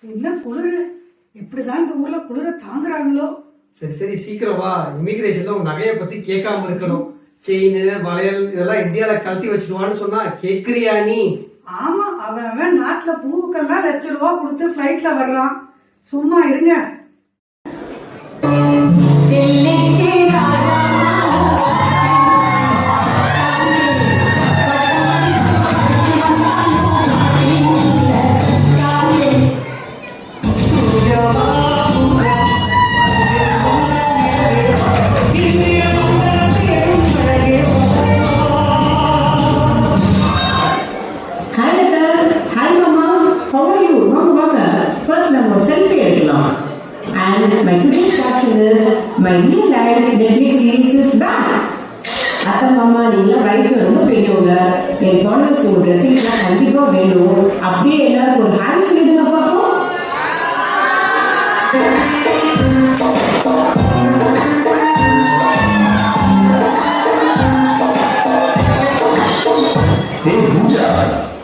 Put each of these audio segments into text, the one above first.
என்ன குளிரு, இப்படிதான் இந்த ஊர்ல குளிர தாங்குறாங்களோ? சரி சரி சீக்கிரம் வா. இமிகிரேஷன்ல உன் நகையை பத்தி கேட்காம இருக்கணும். செயின் வளையல் இதெல்லாம் இந்தியால கழட்டி வச்சுடுவான்னு சொன்னா கேக்குறியா நீ? ஆமா, அவன் நாட்டுல பூவுக்கெல்லாம் ₹1,00,000 கொடுத்து பிளைட்ல வர்றான். சும்மா இருங்க. And my today's caption is my new life Netflix series is back. அத்தை மாமா நீங்களாம் வயசு ரொம்ப பெரியவங்க, என் ஃபாலோவர்ஸ் ஒரு ட்ரெஸ்ஸிங்ஸ்லாம் கண்டிப்பாக வேணும். அப்படியே எல்லாரும் ஒரு ஹேண்ட்ஸ் எடுங்க பார்ப்போம். ஏய் பூஜா,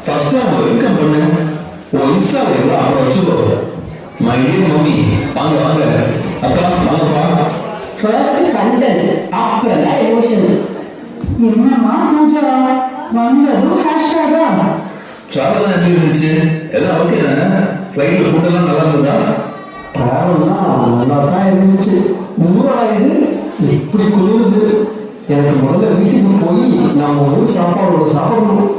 ஃபர்ஸ்ட் டைம் வெல்கம் பண்ணு. உன் இன்ஸ்டால எல்லாம் அவன் வச்சுக்கோ. மை டியர் மம்மி, வாங்க வாங்க. அப்பா வாங்கப்பா. ஃபர்ஸ்ட் கண்டென்ட், அப்புறம் தான் எமோஷன். என்னம்மா பூஜா, வந்ததும் ஹேஷ்டேகா? டிராவல் எப்படி இருந்துச்சு? எல்லாம் ஓகே தானே? ஃப்ளைட்ல ஃபுட் எல்லாம் நல்லா இருந்ததா? டிராவல்லாம் நல்லா தான் இருந்துச்சு. ஊரடா இது இப்படி குளிருது. எனக்கு முதல்ல வீட்டுக்கு போய் நம்ம ஊர் சாப்பாடு சாப்பிடணும்.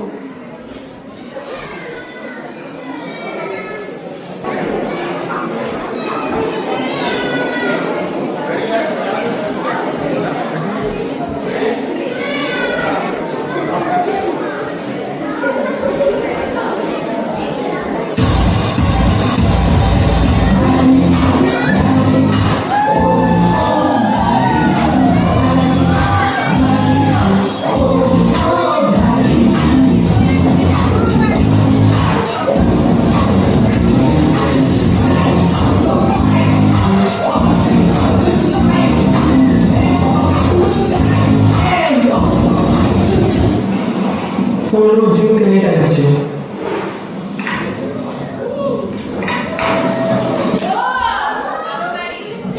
ஒரு ஜூக்கு லேட் ஆயிடுச்சு.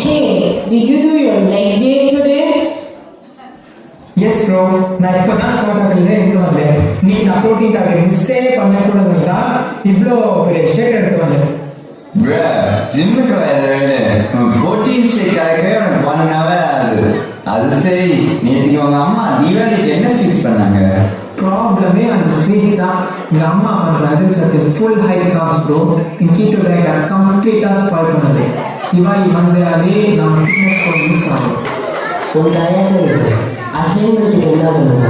Hey, did you do your leg day today? Yes bro, நான் இப்பதான் ஸ்குவாட் எடுத்து வந்தேன். நீ நான் ப்ரோட்டீன் டார்கெட் மிஸ்ஸே பண்ணக்கூடாது தான் இவ்வளோ பெரிய ஷேக் எடுத்து வந்தேன். ஜிம்முக்கு புரோட்டீன் ஷேக் ஆகவே உனக்கு 1 hour ஆகுது. அது சரி, நேற்றுக்கு உங்க அம்மா தீபாவளிக்கு என்ன ஸ்வீட்ஸ் பண்ணாங்க? ப்ராப்ளமே அந்த ஸ்வீட்ஸ் தான். எங்க அம்மா பண்றது சத்து ஃபுல் ஹை கார்ப்ஸ் ப்ரோ. இன் கீட்டோ டயட் கம்ப்ளீட்டா ஸ்பாயில் பண்ணது. திவாலி வந்து அதே நம்ம ஃபிட்னஸ் கோட் மிஸ் ஆகும். உன் டயட் அசைன்மெண்ட்டுக்கு என்ன பண்ணுங்க?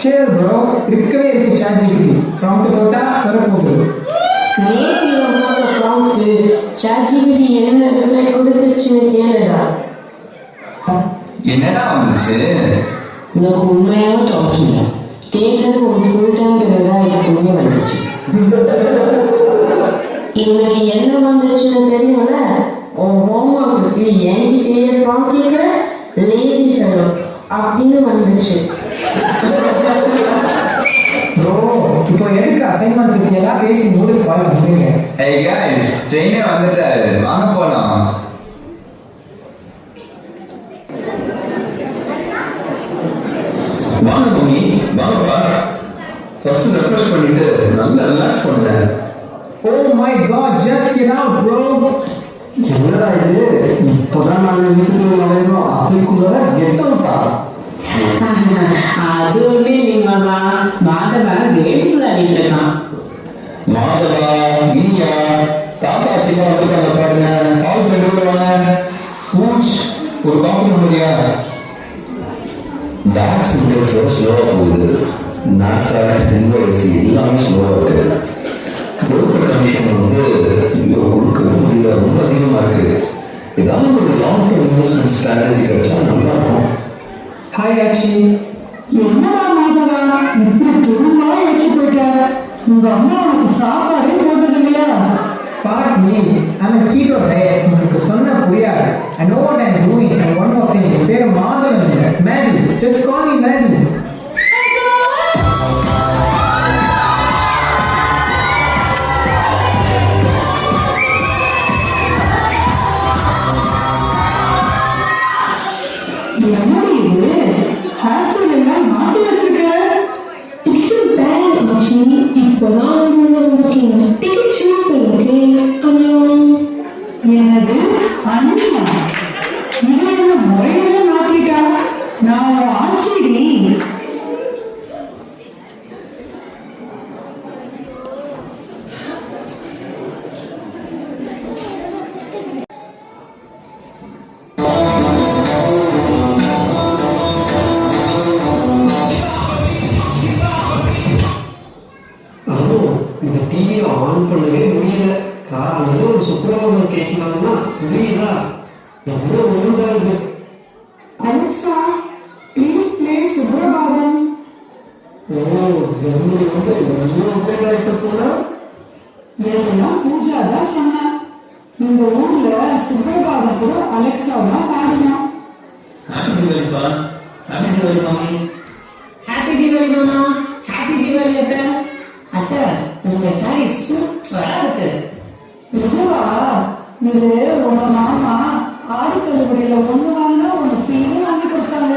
சரி ப்ரோ, இருக்கவே இருக்கு சாட் ஜிபிடி. ப்ராம்ப்ட் போட்டா வரப்போகுது. நேற்று போட்ட ப்ராம்ப்ட் சாட் ஜிபிடி என்ன ரிப்ளை கொடுத்துச்சுன்னு தேடடா. என்னடா வந்துச்சு? உனக்கு உண்மையான டாப்ஸ் இல்லை, கேட்டது ஒரு ஃபுல் டைம் தான் எனக்கு வந்துச்சு. இன்னைக்கு என்ன வந்துச்சுன்னு தெரியும்ல? உன் ஹோம்ஒர்க்கு என்கிட்டயே ப்ராம்ப்ட் கேட்குற லேசி ஃபெலோ அப்படின்னு வந்துச்சு. ப்ரோ, இப்போ எதுக்கு அசைன்மெண்ட் பத்தி எல்லாம் பேசி மூடு ஸ்பாயில் பண்ணுறீங்க? Hey guys, ட்ரெயினே வந்துட்டாரு, வாங்க போலாம். வாங்க மம்மி, வாங்கப்பா. ஃபர்ஸ்ட் ரெஃப்ரெஷ் பண்ணிட்டு நல்லா ரிலாக்ஸ் பண்ணேன். Oh my god, just get out bro. என்னடா இது, இப்போதான் நாங்கள் வீட்டுக்குள்ள நுழையிறோம், அதுக்குள்ள கெட் அவுட்டா? அது ஒன்றே நீங்களா மாதவா கேம்ஸ் விளையாடிட்டு இருக்கான். மாதவா, இனியா, தாத்தா சின்ன வந்துருக்காங்க பாருங்க. கால் பண்ணி விடுவாங்க. பூச், ஒரு காஃபி முடியா? டாக்ஸ் இன்டெக்ஸ் ஸ்லோவாக போகுது. நாசா, என்ஒய்சி எல்லாமே ஸ்லோவாக இருக்கு. புரோக்கர் கமிஷன் வந்து கொடுக்க முடியல, ரொம்ப அதிகமாக இருக்கு. ஏதாவது ஒரு லாங் டர்ம் இன்வெஸ்ட்மெண்ட் ஸ்ட்ராட்டஜி கிடைச்சா நல்லா இருக்கும். ஹாய் ஆக்சி. என்னடா மாதவா, இப்படி துரும்பாய் வச்சு போயிட்ட? உங்க அம்மா உனக்கு சாப்பாடே போட்டது இல்லையா? Pardon me, I'm a keto diet. உங்களுக்கு சொன்ன புரியாது. I know what I'm doing. And one more thing, என் பேரு மாதவன் இல்லை, Maddie. Just call me Maddie. On பண்ணவே முடியல. காலையில் ஒரு சுப்பிரபாதம் கேட்கலாம்னா முடியுதா? எவ்வளோ ஒழுங்கா இருக்கு. Alexa, please play Suprabhatam. ஓ, ஜெர்மனி வந்து எவ்வளோ பேர் ஆகிட்ட போல. இதெல்லாம் பூஜா தான் சொன்னேன். இந்த ஊர்ல சுப்ரபாதம் கூட அலெக்சா தான் பாடினான். ஹாப்பி தீபாவளிப்பா. ஹாப்பி தீபாவளி மாமி. ஹாப்பி தீபாவளி மாமா. ஹாப்பி தீபாவளி அத்தை. அத்தை, உங்க சாரி சூப்பரா இருக்கு. இதுவா? இது உங்க மாமா ஆடி தள்ளுபடியில ஒண்ணு வாங்கினா ஒண்ணு ஃப்ரீன்னு வாங்கி கொடுத்தாங்க.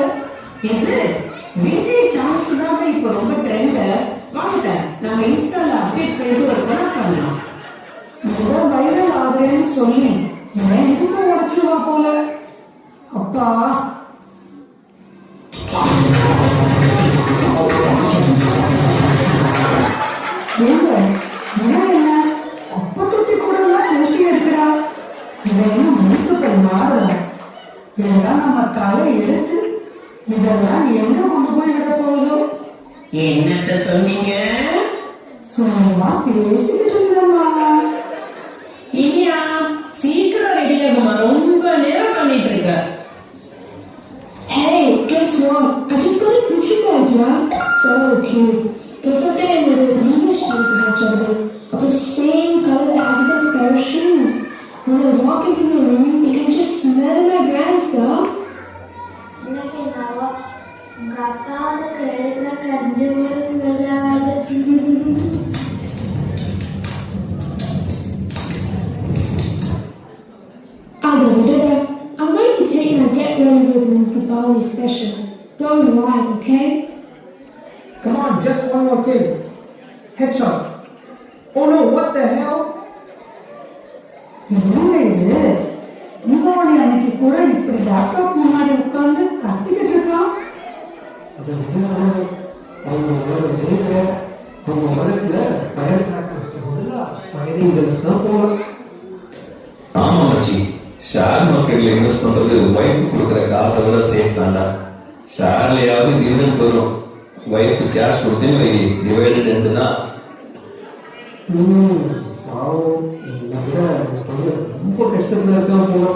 எஸ் விண்டேஜ் சாங்ஸ் தான் இப்போ ரொம்ப ட்ரெண்ட். வாங்க நம்ம இன்ஸ்டால அப்டேட் பண்ணிட்டு ஒரு படம் பண்ணலாம். இதை வைரல் ஆகுறேன்னு சொல்லி இவன் இடுப்பை உடைச்சுவா போல. அப்பா, ஏங்க இவன் என்ன குப்பை தொட்டி கூட எல்லாம் செல்ஃபி எடுக்கிறா? இவன் என்ன முனிசிபல் மாறல? இதெல்லாம் நம்ம தலை எடுத்து இதெல்லாம் எங்க கொண்டு போய் விட போகுதோ? என்னத்த சொன்னீங்க? சும்மா பேசிக்கிட்டு இருந்தம்மா. இனியா சீக்கிரம் ரெடி ஆகுமா? ரொம்ப நேரம் பண்ணிட்டு இருக்க. Hey, guess what? I just got a Gucci bag, yeah? So cute. Perfect day with a leather shoe to match other. The same color Adidas pair of shoes. When I walk into the room, you can just smell my brand stuff. எனக்கு என்னவோ உங்க அக்காவோட கழுத்துல கஞ்சி கூட ஸ்மெல்லாகாது. I'm going to take my get ready with me for Bali special. Going live, okay? Come on, just one more thing. Headshot. Oh no, what the hell? என்னங்க இது? தீபாவளி அன்னைக்கு கூட இப்படி லேப்டாப் முன்னாடி உட்கார்ந்து கத்திக்கிட்டு இருக்கான். அதை விட அவங்க வேற அவங்க உலகத்துல ஃபயர் கிராக்கர்ஸ்க்கு பதிலாக ஃபயரிங் கன்ஸ் தான் போகலாம். ஆமா மச்சி, ஷேர் மார்க்கெட்ல இன்வெஸ்ட் பண்றது ஒய்ஃபு கொடுக்குற காசை விட சேஃப் தாண்டா. ஷேர்லயாவது டிவிடெண்ட் வரும். ஒய்ஃபு கேஷ் கொடுத்து டிவைடட் இருந்துன்னா பாவம், என்னை விட ரொம்ப கஷ்டத்துல இருக்கான் போல.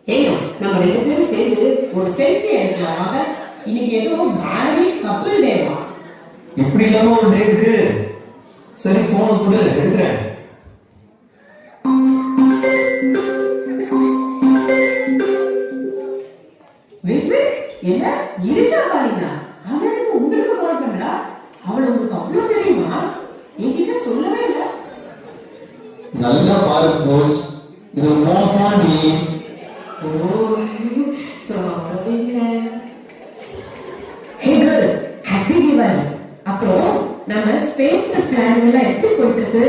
ஏங்க நம்ம ரெண்டு பேரும் சேர்ந்து ஒரு செல்ஃபி எடுக்கலாம் வாங்க. இன்னைக்கு ஏதோ மேரி கப்பிள் டேவா? இப்படி இல்லாம ஒரு டே இருக்கு. சரி, போன கூட எடுக்கிறேன். என்ன இருச்சா பாருங்க. அவனுக்கு உங்களுக்கு கால் பண்ணா அவளை உங்களுக்கு அவ்வளவு தெரியுமா? என்கிட்ட சொல்லவே இல்லை. நல்லா பாரு போஸ், இது மோசாண்டி. Hey girls, happy Diwali. அப்புறம் நம்ம ஸ்பெயின் பிளான் எல்லாம் எப்படி போயிட்டு இருக்கு?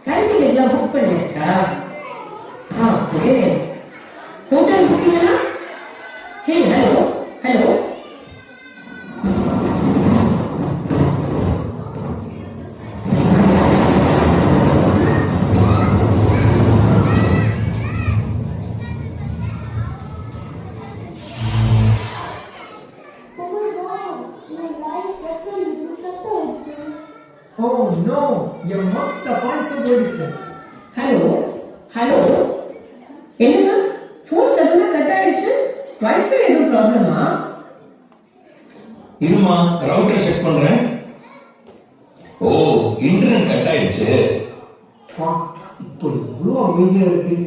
ஃப்ளைட் எல்லாம் புக் பண்ணியாச்சா? ஓகே. ஹோட்டல் புக்கிங் எல்லாம்? Hey hello hello. Oh no, என் மொத்த பாயிண்ட்ஸ் போயிடுச்சு. Hello hello. என்னங்க ஃபோன் சடனா கட் ஆயிடுச்சு? வைஃபை எதுவும் ப்ராப்ளமா? இருமா, ரவுட்டர் செக் பண்றேன். ஓ, இன்டர்நெட் கட் ஆயிடுச்சு. இப்போ இவ்வளோ அமைதியா இருக்கு.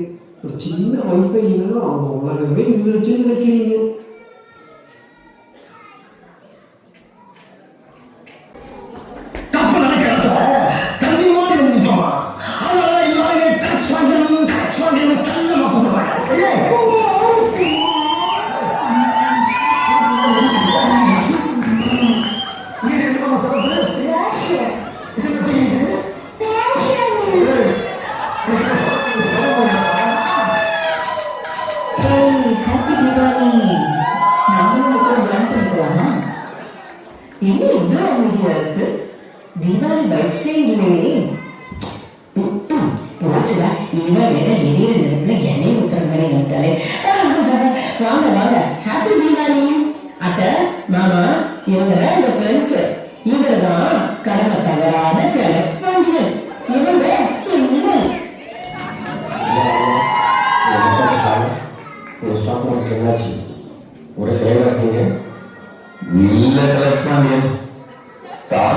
ஒரு சின்ன வைஃபை இல்லைன்னா அவங்க உலகமே நின்றுச்சுன்னு நினைக்கிறீங்க. ஹாப்பி தீபாவளி. நம்மளும் கூட ஜாயின் பண்ணிக்கலாமா? என்ன இவ்வளோ அமைதியா இருக்கு? தீபாவளி வைப்ஸே இல்லையே. போச்சுடா, இவன் வேற எரியிற நெருப்புல எண்ணெய் ஊத்துற மாதிரி நினைத்தாலே. வாங்க வாங்க, ஹாப்பி தீபாவளி. அத்தை மாமா இவங்க தான் என்னோட ஃப்ரெண்ட்ஸ்.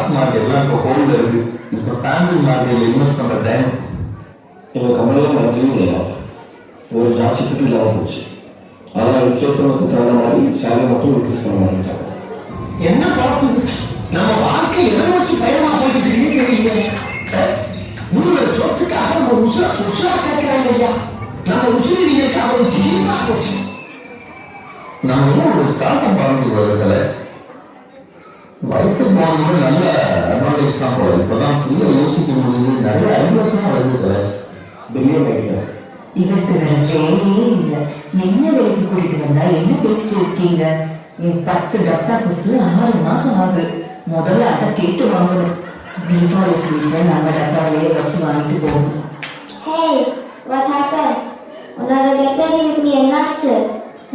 ஸ்டாக் மார்க்கெட்லாம் இப்போ ஹோல்ல இருக்கு. இப்போ ஃபேமிலி மார்க்கெட்ல இன்வெஸ்ட் பண்ற டைம். எங்கள் கம்பெனியில் மறுபடியும் லே ஆஃப். ஒரு ஜாப் செக்யூரிட்டி இல்லாமல் போச்சு. அதனால் இன்ஃப்ளேஷனுக்கு தகுந்த மாதிரி சேலரி மட்டும் இன்க்ரீஸ் பண்ண மாட்டேங்கிறாங்க. என்ன பார்ப்பு நம்ம வாழ்க்கை எதை நோக்கி பயமா போய்கிட்டு இருக்கீங்க தெரியல. உங்களை சொத்துக்காக நம்ம உசுரா கேட்கிறாங்க ஐயா. நம்ம உசுரி நீங்க அவர் ஜீவா போச்சு. நம்ம ஏன் ஒரு ஸ்டார்ட் அப் ஆரம்பிக்கூடாது கலேஷ்? வைஃபை போனது நல்ல அட்வான்டேஜ் தான் போல. இப்போதான் ஃப்ரீயா யோசிக்க முடியுது. நிறைய ஐடியாஸ் தான் வருது கலேஷ். Billion idea. இதற்கு நான் வேலையே இல்லை. என்ன வேலைக்கு கூட்டிட்டு வந்தா என்ன பேசிட்டு இருக்கீங்க? என் 10 டப்பா கொடுத்து 6 மாசம் ஆகுது. முதல்ல அதை கேட்டு வாங்கணும். தீபாவளி ஸ்வீட்ஸை நம்ம டப்பாவிலேயே வச்சு வாங்கிட்டு போகணும். Hey, what happened? உன்னோட கெட் ரெடி வித் மீ என்னாச்சு?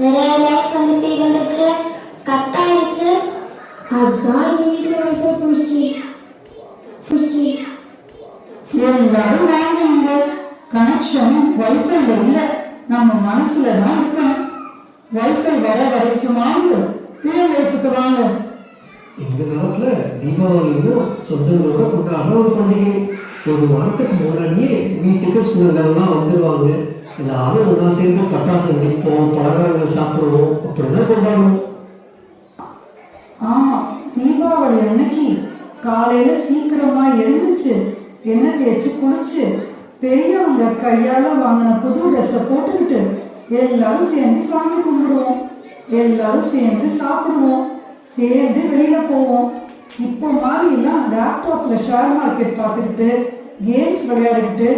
நிறைய லைக்ஸ் வந்துட்டு இருந்துச்சு, கட் ஆயிடுச்சு. அதான் எங்க வீட்டில் வைஃபை போச்சு. எல்லாரும் வாங்க. கனெக்ஷன் வைஃபைல இல்ல, நம்ம மனசுல தான் இருக்கணும். வைஃபை வர வரைக்குமாவது ரியல் லைஃபுக்கு வாங்க. எங்கள் காலத்தில் தீபாவளின்னா சொந்தங்களோட கொண்டாடுற ஒரு பண்டிகை. ஒரு வாரத்துக்கு முன்னாடியே வீட்டுக்கு சொந்தங்கள்லாம் வந்துடுவாங்க. எல்லாரும் ஒன்றா சேர்ந்து பட்டாசு வெடிப்போம், பலகாரங்கள் சாப்பிடுவோம், அப்படிதான் கொண்டாடுவோம். ஆமா, தீபாவளி அன்னைக்கு காலையில சீக்கிரமா எழுந்துச்சு, எண்ணெய் தேய்ச்சி குளிச்சு, பெரியவங்க கையால வாங்கின புது ட்ரெஸ்ஸை போட்டுக்கிட்டு எல்லாரும் சேர்ந்து சாமி கும்பிடுவோம், எல்லாரும் சேர்ந்து சாப்பிடுவோம், சேர்ந்து வெளியில போவோம். இப்போ மாதிரிலாம் லேப்டாப்ல ஷேர் மார்க்கெட் பார்த்துக்கிட்டு கேம்ஸ் விளையாடிக்கிட்டு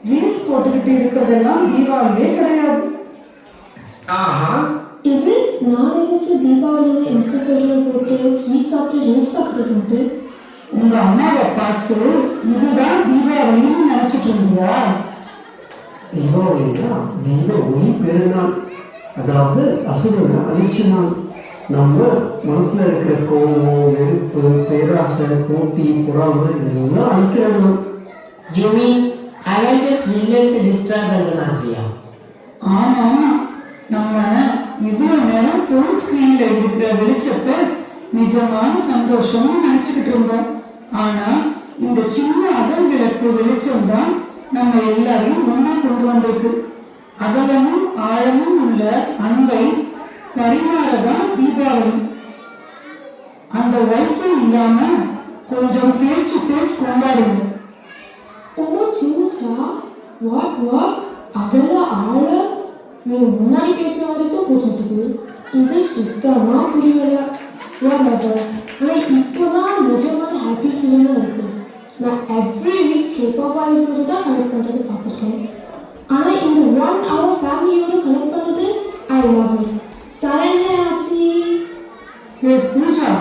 ரீல்ஸ் போட்டுக்கிட்டு இருக்கிறதெல்லாம் தீபாவளியே கிடையாது. Is it நான் நினைச்ச தீபாவளியில இன்ஸ்டாகிராம் போட்டு ஸ்வீட் சாப்பிட்டு ரீல்ஸ் பார்க்குறது? உங்க அம்மாவை பார்த்து இதுதான் தீபாவளின்னு நினைச்சிட்டு இருந்தியா? தீபாவளினா தெய்வ ஒளி பெருநாள், அதாவது அசுரனை அழிச்ச நாள். நம்ம மனசுல இருக்கிற கோபம், வெறுப்பு, பேராசை, போட்டி, பொறாமை இதெல்லாம் அழிக்கிற நாள். You mean Avengers villains destroy பண்ற மாதிரியா? ஆமா, நம்ம இவ்வளவு நேரம் போன் ஸ்கிரீன்ல இருக்கிற வெளிச்சத்தை நிஜமான சந்தோஷமா நினைச்சுக்கிட்டு இருந்தோம். ஆனா இந்த சின்ன அகல் விளக்கு வெளிச்சம் தான் நம்ம எல்லாரையும் ஒன்னா கொண்டு வந்திருக்கு. அகலமும் ஆழமும் உள்ள அன்பை பரிமாறதான் தீபாவளி. அந்த வைஃபை இல்லாம கொஞ்சம் ஃபேஸ் டு ஃபேஸ் கொண்டாடுங்க. சின்னச்சா வாட் அகல ஆழ நீங்க முன்னாடி பேசுற வரைக்கும் புரிஞ்சுது. இது சுத்தமா புரியல. ஆனா இப்போதான் நிஜமான ஹாப்பி ஃபீலிங்கா இருக்கு. நான் எவ்ரி வீக் கேபாப் வாய்ஸோட தான் கனெக்ட் பண்றது பார்த்துருக்கேன். ஆனா இந்த 1 hour ஃபேமிலியோட கனெக்ட் பண்ணது ஐ லவ் இட். சரண்யாச்சி, ஏ பூஜா,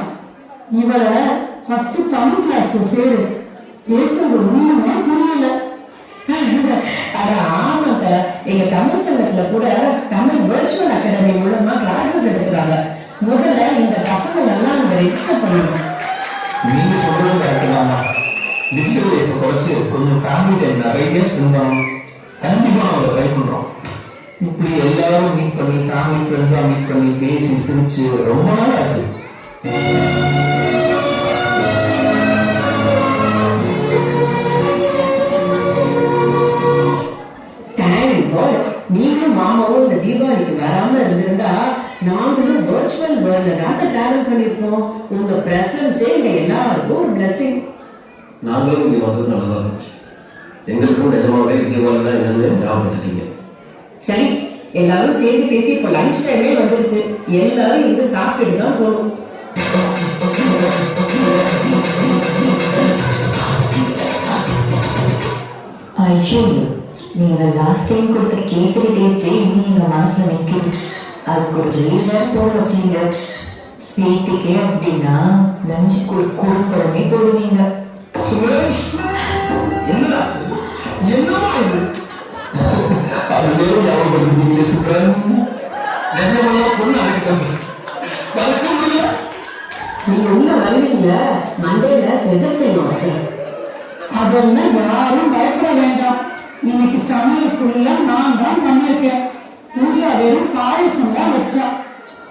இவளை ஃபர்ஸ்ட் தமிழ் கிளாஸ்ல சேரு. பேசுறது ஒண்ணுமே புரியல. அட ஆமாங்க, எங்க தமிழ் சங்கத்துல கூட தமிழ் வெர்ச்சுவல் அகாடமி மூலமா கிளாஸஸ் எடுக்கிறாங்க. முதல்ல இந்த பசங்க நல்லா நம்ம ரெஜிஸ்டர் பண்ணணும். நீங்க சொல்றது கரெக்ட் தான்மா. டிஜிட்டல் லைஃப்பை குறைச்சு கொஞ்சம் ஃபேமிலி டைம் நிறைய ஸ்பெண்ட் பண்ணணும். கண்டிப்பா அவங்களை ட்ரை பண்றோம். இப்படி எல்லாரும் மீட் பண்ணி ஃபேமிலி ஃப்ரெண்ட்ஸா மீட் பண்ணி பேசி சிரிச்சு ரொம்ப நாள் ஆச்சு. நீங்களும் மாமாவும் இந்த தீபாவளிக்கு வராம இருந்திருந்தா நாங்களும் வெர்ச்சுவல் வேர்ல்ட்ல தான் டிராவல் பண்ணிருப்போம். உங்க பிரசன்ஸே எங்க எல்லாருக்கும் ஒரு பிளஸிங். நாங்களும் இங்க வந்தது நல்லதா இருந்துச்சு. எங்களுக்கும் நிஜமாவே தீபாவளினா என்னன்னு ஞாபகப்படுத்திட்டீங்க. சரி, எல்லாரும் சேர்ந்து பேசி இப்போ லஞ்ச் டைமே வந்துருச்சு. எல்லாரும் இங்க சாப்பிட்டு தான் போகணும். ஐயோ, நீங்க லாஸ்ட் டைம் கொடுத்த கேசரி டேஸ்டே இன்னும் எங்க மனசுல நிற்குது. அதுக்கு ஒரு ரீசன் போட வச்சீங்க. ஸ்வீட்டுக்கே அப்படின்னா லஞ்சுக்கு ஒரு குறும்படமே போடுவீங்க. என்னமா இது? அதுவே ஞாபகப்படுத்திட்டீங்க சுப்ரன். நிஜமெல்லாம் பொண்ணு அழைக்கிறாங்க. மறக்க முடியல. நீங்க உள்ள வருவீங்க, மண்டையில செதப்பேனும். அதெல்லாம் யாரும் பயப்பட வேண்டாம். இன்னைக்கு சமையல் ஃபுல்லா நான் தான் பண்ணிருக்கேன். பூஜா வெறும் பாயசம் தான் வச்சா.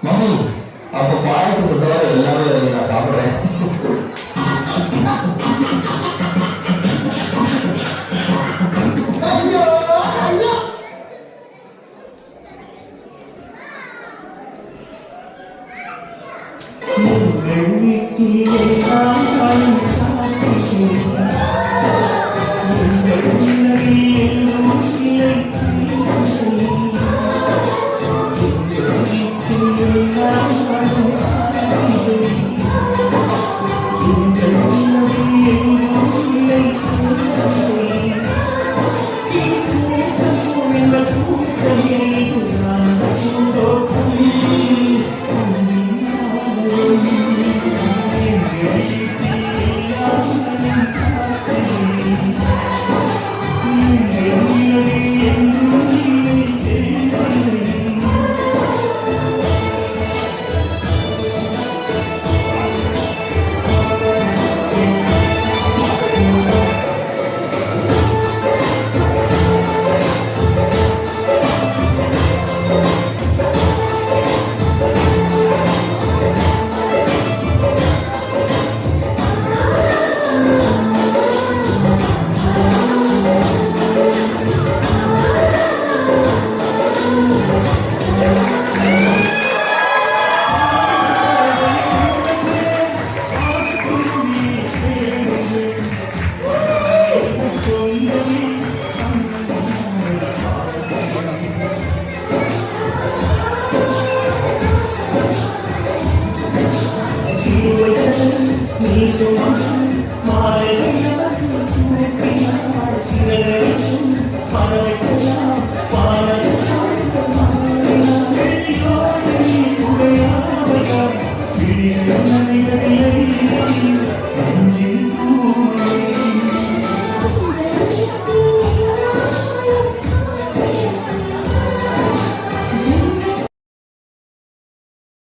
மம்மி, அப்ப பாயசத்தை தவிர எல்லாமே நான் சாப்பிடுறேன்.